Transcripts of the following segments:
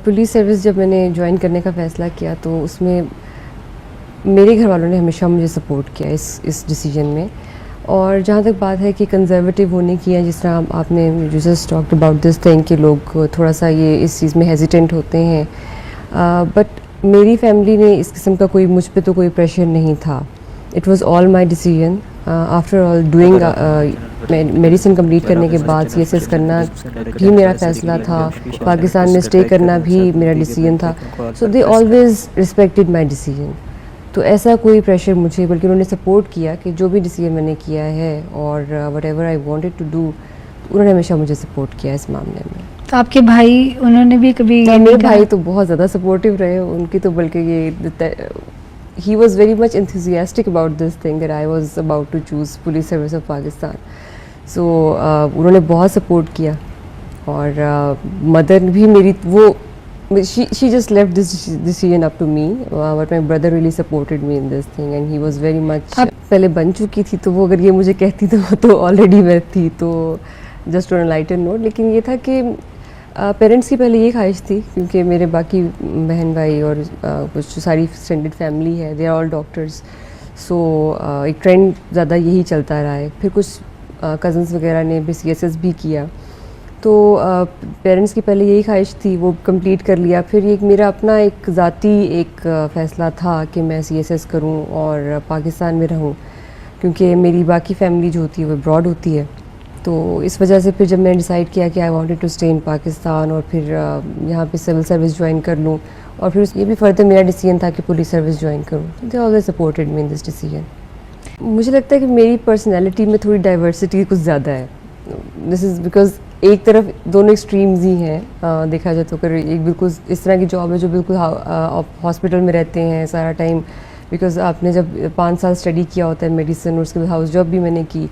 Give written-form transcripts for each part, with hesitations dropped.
Police service जब मैंने join करने का फ़ैसला किया तो उसमें मेरे घर वालों ने हमेशा मुझे सपोर्ट किया इस डिसीजन में। और जहाँ तक बात है कि कंजर्वेटिव होने की है, जिस तरह आपने you just talked about this thing कि लोग थोड़ा सा ये इस चीज़ में हेजिटेंट होते हैं, बट मेरी फैमिली ने इस किस्म का कोई मुझ पे तो कोई प्रेशर नहीं था। It was all my decision. After all doing medicine complete करने के बाद सीएसएस करना भी मेरा फ़ैसला था, पाकिस्तान में स्टे करना भी मेरा डिसीजन था। So they always respected my decision. तो ऐसा कोई प्रेशर मुझे, बल्कि उन्होंने सपोर्ट किया कि जो भी डिसीजन मैंने किया है और whatever I wanted to do, उन्होंने हमेशा मुझे सपोर्ट किया इस मामले में। तो आपके भाई, उन्होंने भी कभी मेरे भाई तो बहुत ज़्यादा सपोर्टिव रहे। उनकी तो बल्कि ये he was very much enthusiastic about this thing that I was about to choose Police Service of Pakistan. So उन्होंने बहुत सपोर्ट किया। और मदर भी मेरी she just left this decision up to me, but my brother really supported me in this thing and he was very much पहले बन चुकी थी, तो वो अगर ये मुझे कहती तो ऑलरेडी मैं थी, तो just on a lighter note. लेकिन ये था कि पेरेंट्स की पहले ये ख्वाहिश थी, क्योंकि मेरे बाकी बहन भाई और कुछ सारी एक्सटेंडेड फैमिली है, दे आर ऑल डॉक्टर्स। सो एक ट्रेंड ज़्यादा यही चलता रहा है। फिर कुछ कज़न्स वगैरह ने भी सीएसएस भी किया, तो पेरेंट्स की पहले यही ख्वाहिश थी, वो कंप्लीट कर लिया। फिर एक मेरा अपना एक ज़ाती एक फ़ैसला था कि मैं सीएसएस करूं और पाकिस्तान में रहूं, क्योंकि मेरी बाकी फैमिली जो होती है वो अब्रॉड होती है। तो इस वजह से फिर जब मैंने डिसाइड किया कि I wanted to stay in Pakistan और फिर यहाँ पे सिविल सर्विस ज्वाइन कर लूँ, और फिर ये भी फर्दर मेरा डिसीजन था कि पुलिस सर्विस ज्वाइन करूँ। They always supported me in this decision. मुझे लगता है कि मेरी पर्सनैलिटी में थोड़ी डाइवर्सिटी कुछ ज़्यादा है। दिस इज़ बिकॉज एक तरफ दोनों एक्सट्रीम्स ही हैं, देखा जाए तो। अगर एक बिल्कुल इस तरह की जॉब है जो बिल्कुल हॉस्पिटल में रहते हैं सारा टाइम, बिकॉज आपने जब 5 साल स्टडी किया होता है मेडिसिन, और उसके बाद हाउस जॉब भी मैंने की,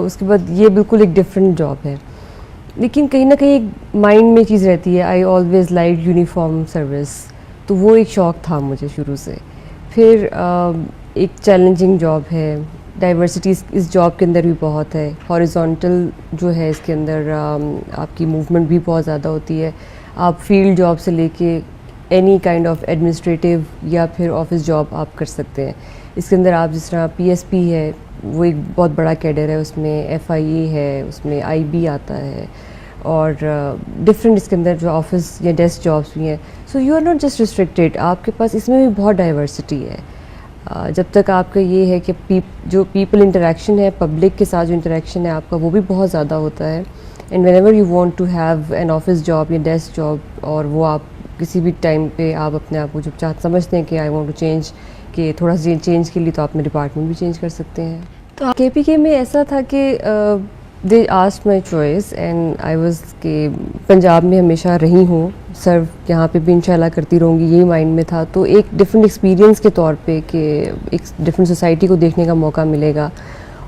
उसके बाद ये बिल्कुल एक डिफरेंट जॉब है। लेकिन कहीं ना कहीं एक माइंड में चीज़ रहती है, I always like uniform service, तो वो एक शौक़ था मुझे शुरू से। फिर एक चैलेंजिंग जॉब है, डाइवर्सिटी इस जॉब के अंदर भी बहुत है, हॉरिजॉन्टल जो है इसके अंदर आपकी मूवमेंट भी बहुत ज़्यादा होती है। आप फील्ड जॉब से लेके एनी काइंड ऑफ एडमिनिस्ट्रेटिव या फिर ऑफिस जॉब आप कर सकते हैं। इसके अंदर आप जिस तरह पीएसपी है, वो एक बहुत बड़ा कैडर है, उसमें एफआईए है, उसमें आईबी आता है, और डिफरेंट इसके अंदर जो ऑफिस या डेस्क जॉब्स भी हैं। So you are not just restricted, आपके पास इसमें भी बहुत डाइवर्सिटी है। जब तक आपका ये है कि जो पीपल इंटरेक्शन है, पब्लिक के साथ जो इंटरेक्शन है आपका, वो भी बहुत ज़्यादा होता है। And whenever you want to have an office job या डेस्क जॉब, और वो आप किसी भी टाइम पे आप अपने आप को जब समझते हैं कि आई वांट टू चेंज, कि थोड़ा सा चेंज के लिए, तो आप अपने डिपार्टमेंट भी चेंज कर सकते हैं। तो केपीके में ऐसा था कि they asked my choice and I was के पंजाब में हमेशा रही हूँ, सर्व यहाँ पे भी इंशाल्लाह करती रहूँगी, यही माइंड में था। तो एक डिफरेंट एक्सपीरियंस के तौर पे कि एक डिफरेंट सोसाइटी को देखने का मौका मिलेगा,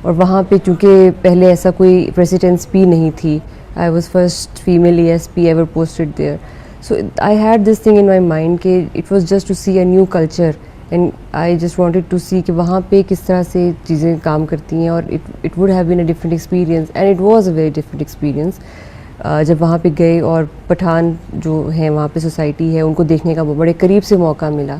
और वहाँ पे चूँकि पहले ऐसा कोई प्रेसिडेंस भी नहीं थी, I was first female ASP ever posted there. So I had this thing in my mind कि it was just to see a new culture, and I just wanted to see कि वहाँ पे किस तरह से चीज़ें काम करती हैं, और it would have been a different experience, and it was a very different experience. जब वहाँ पे गए और पठान जो हैं वहाँ पे सोसाइटी है, उनको देखने का बड़े करीब से मौका मिला।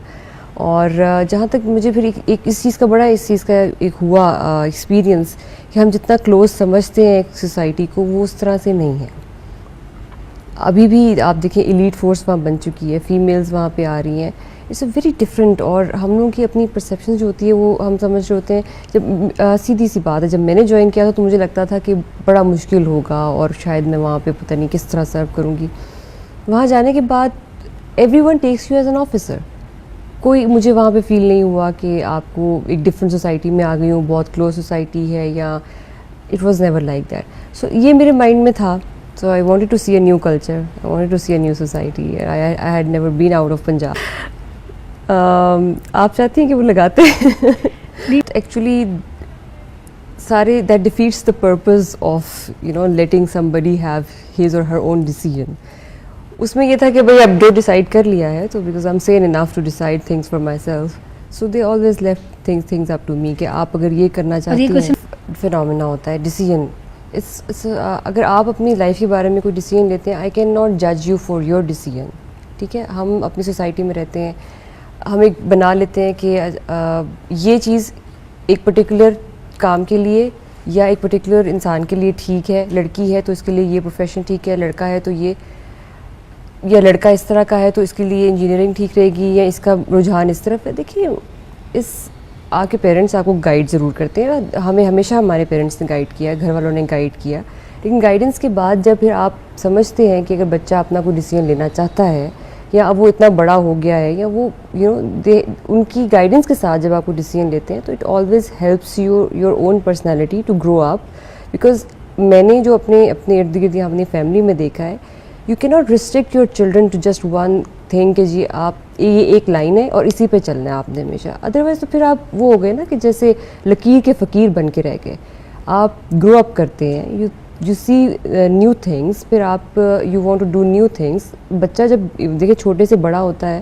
और जहाँ तक मुझे फिर एक इस चीज़ का एक हुआ एक्सपीरियंस कि हम जितना क्लोज समझते हैं एक सोसाइटी को, वो उस तरह से नहीं है। अभी भी आप देखें, एलीट फोर्स वहाँ बन चुकी है, फीमेल्स वहाँ पे आ रही हैं, इट्स अ वेरी डिफरेंट। और हम लोगों की अपनी परसेप्शन जो होती है वो हम समझ रहे होते हैं। जब सीधी सी बात है, जब मैंने ज्वाइन किया था तो मुझे लगता था कि बड़ा मुश्किल होगा और शायद मैं वहाँ पे पता नहीं किस तरह सर्व करूँगी। वहाँ जाने के बाद everyone takes you as an officer. कोई मुझे वहाँ पे फील नहीं हुआ कि आपको एक डिफरेंट सोसाइटी में आ गई हूँ, बहुत क्लोज सोसाइटी है, या it was never like that. So ये मेरे माइंड में था। So I wanted to see a new culture. I wanted to see a new society. I had never been out of Punjab. आप चाहती हैं कि वो लगाते हैं? Actually, सारे that defeats the purpose of letting somebody have his or her own decision. उसमें ये था कि भाई अब जो डिसाइड कर लिया है, तो because I'm sane enough to decide things for myself, so they always left things up to me कि आप अगर ये करना चाहती हैं, फिनोमेना होता है डिसीजन। अगर आप अपनी लाइफ के बारे में कोई डिसीजन लेते हैं, आई कैन नॉट जज यू फॉर योर डिसीजन। ठीक है, हम अपनी सोसाइटी में रहते हैं, हम एक बना लेते हैं कि ये चीज़ एक पर्टिकुलर काम के लिए या एक पर्टिकुलर इंसान के लिए ठीक है, लड़की है तो इसके लिए ये प्रोफेशन ठीक है, लड़का है तो ये, या लड़का इस तरह का है तो इसके लिए इंजीनियरिंग ठीक रहेगी, या इसका रुझान इस तरफ है। देखिए, इस आपके पेरेंट्स आपको गाइड ज़रूर करते हैं, हमें हमेशा हमारे पेरेंट्स ने गाइड किया, घर वालों ने गाइड किया, लेकिन गाइडेंस के बाद जब फिर आप समझते हैं कि अगर बच्चा अपना कोई डिसीजन लेना चाहता है या अब वो इतना बड़ा हो गया है, या वो उनकी गाइडेंस के साथ जब आप कोई डिसीजन लेते हैं तो it always helps your own personality to grow up. Because मैंने जो अपने इर्द गिर्द या अपनी फैमिली में देखा है, you can not restrict your children to just one thing कि जी आप ये एक लाइन है और इसी पे चलना है आपने हमेशा, अदरवाइज तो फिर आप वो हो गए ना कि जैसे लकीर के फ़कीर बन के रह गए। आप ग्रो अप करते हैं, यू सी न्यू थिंग्स, फिर आप you want to do new things. बच्चा जब देखिए छोटे से बड़ा होता है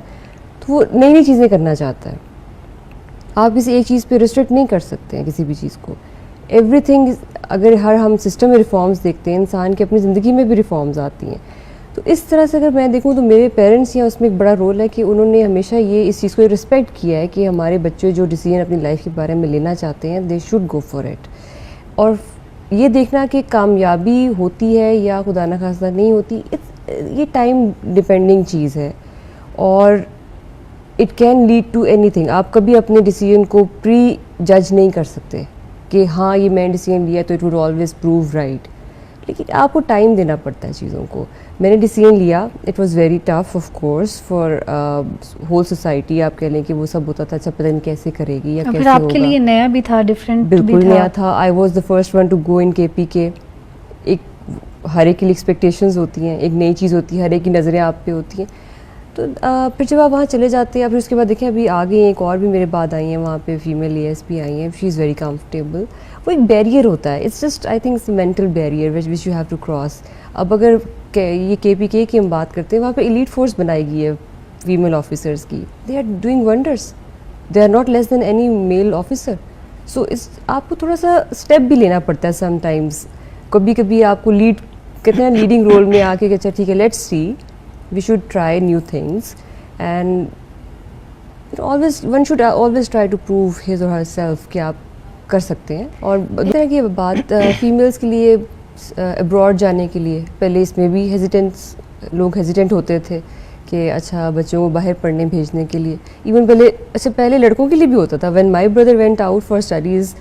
तो वो नई नई चीज़ें करना चाहता है, आप किसी एक चीज़ पे रिस्ट्रिक्ट नहीं कर सकते हैं किसी भी चीज़ को। एवरीथिंग, अगर हम सिस्टम में रिफॉर्म्स देखते हैं, इंसान की अपनी ज़िंदगी में भी रिफॉर्म्स आती हैं, तो इस तरह से अगर मैं देखूं तो मेरे पेरेंट्स या उसमें एक बड़ा रोल है कि उन्होंने हमेशा ये इस चीज़ को रिस्पेक्ट किया है कि हमारे बच्चे जो डिसीजन अपनी लाइफ के बारे में लेना चाहते हैं, they should go for it. और ये देखना कि कामयाबी होती है या खुदा न खास्ता नहीं होती, ये टाइम डिपेंडिंग चीज़ है और it can lead to anything. आप कभी अपने डिसीजन को प्री जज नहीं कर सकते कि हाँ ये मैं डिसीजन लिया तो it would always prove right, लेकिन आपको टाइम देना पड़ता है चीज़ों को। मैंने डिसीजन लिया, it was very tough of course for whole society, आप कह लें कि वो सब होता था अच्छा पता नहीं कैसे करेगी या कैसे फिर आपके लिए नया भी था, डिफरेंट भी था। बिल्कुल नया था। I was the first one to go in KPK। एक हर एक की एक्सपेक्टेशंस होती हैं, एक नई चीज़ होती है, हर एक की नज़रें आप पे होती हैं। तो फिर जब आप वहाँ चले जाते हैं, फिर उसके बाद देखें अभी आ गई एक और भी मेरे बाद आई हैं वहाँ पे फीमेल ASP आई हैं, शी इज़ वेरी कंफर्टेबल। वो एक बैरियर होता है, it's just I think it's mental barrier which you have to cross. अब अगर ये KPK की हम बात करते हैं, वहाँ पे एलीट फोर्स बनाई गई है फीमेल ऑफिसर्स की, they are doing wonders, they are not less than any male officer. So इस आपको थोड़ा सा स्टेप भी लेना पड़ता है समटाइम्स। कभी कभी आपको लीड कहते हैं लीडिंग रोल में आके कि अच्छा ठीक है let's see, we should try new things, and one should always try to prove his or herself कि आप कर सकते हैं। और तरह की बात फीमेल्स के लिए अब्रॉड जाने के लिए पहले इसमें भी लोग हेजिटेंट होते थे कि अच्छा बच्चों को बाहर पढ़ने भेजने के लिए। इवन पहले लड़कों के लिए भी होता था। When my brother went out for studies,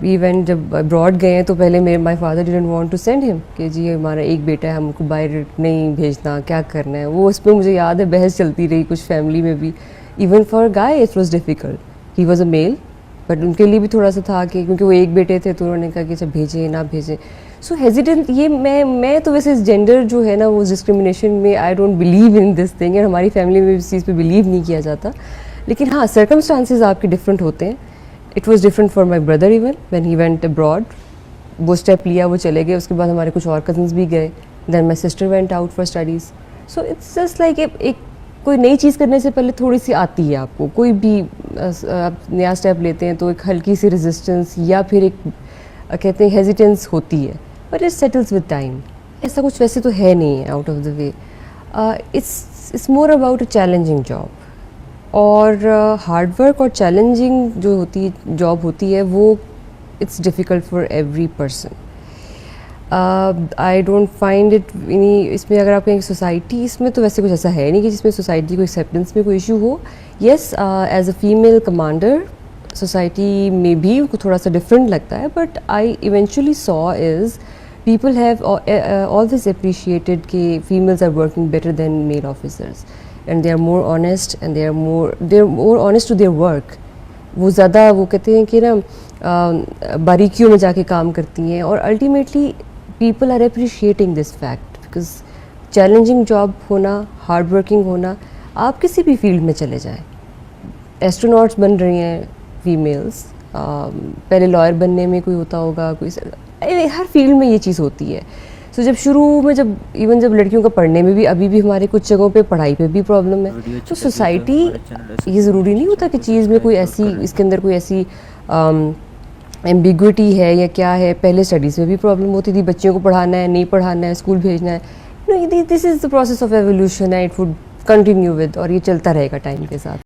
even जब अब्रॉड गए हैं तो पहले my father didn't want to send him कि जी हमारा एक बेटा है, हमको बाहर नहीं भेजना, क्या करना है। वो उसमें मुझे याद है बहस चलती रही कुछ फैमिली में भी। Even for guy it was difficult, he was a male, but उनके लिए भी थोड़ा सा था कि क्योंकि वो एक बेटे थे तो उन्होंने कहा कि अच्छा भेजें ना भेजें। सो हेजिटेंट ये मैं तो वैसे जेंडर जो है ना वो डिस्क्रिमिनेशन में I don't believe in this thing, और हमारी फैमिली में इस चीज़ पे बिलीव नहीं किया जाता। लेकिन हाँ सर्कमस्टांसेस आपके डिफरेंट होते हैं। It was different for my brother even when he went abroad. वो स्टेप लिया, वो चले गए, उसके बाद हमारे कुछ और कजन्स भी गए, then my sister went out for studies. So it's just like एक कोई नई चीज़ करने से पहले थोड़ी सी आती है आपको, कोई भी आप नया स्टेप लेते हैं तो एक हल्की सी रेजिस्टेंस या फिर एक कहते हैं हेजिटेंस होती है, but it settles with time. ऐसा कुछ वैसे तो है नहीं out of the way. It's more about a challenging job, और हार्ड वर्क और चैलेंजिंग जो जॉब होती है वो it's difficult for every person. I don't find it इसमें अगर आप कहें सोसाइटी, इसमें तो वैसे कुछ ऐसा है नहीं कि जिसमें सोसाइटी को एक्सेप्टेंस में कोई इशू हो। Yes as a female commander society में भी थोड़ा सा डिफरेंट लगता है, but I eventually saw is people have always appreciated कि females are working better than male officers, and they are more honest and they are more honest to their work. वो ज़्यादा वो कहते हैं कि ना बारीकियों में जाके काम करती हैं, और ultimately people are appreciating this fact because challenging job होना, hard working होना, आप किसी भी फील्ड में चले जाएं। एस्ट्रोनॉट्स बन रही हैं फीमेल्स, पहले लॉयर बनने में कोई होता होगा, कोई हर फील्ड में ये चीज़ होती है। सो जब शुरू में जब लड़कियों का पढ़ने में भी अभी भी हमारे कुछ जगहों पे पढ़ाई पे भी प्रॉब्लम है। तो सोसाइटी ये ज़रूरी नहीं होता कि चीज़ में कोई ऐसी इसके अंदर कोई ऐसी एम्बिग्विटी है या क्या है। पहले स्टडीज़ में भी प्रॉब्लम होती थी, बच्चियों को पढ़ाना है नहीं पढ़ाना है, स्कूल भेजना है। This is the process of evolution, and it would continue with, और ये चलता रहेगा टाइम के साथ.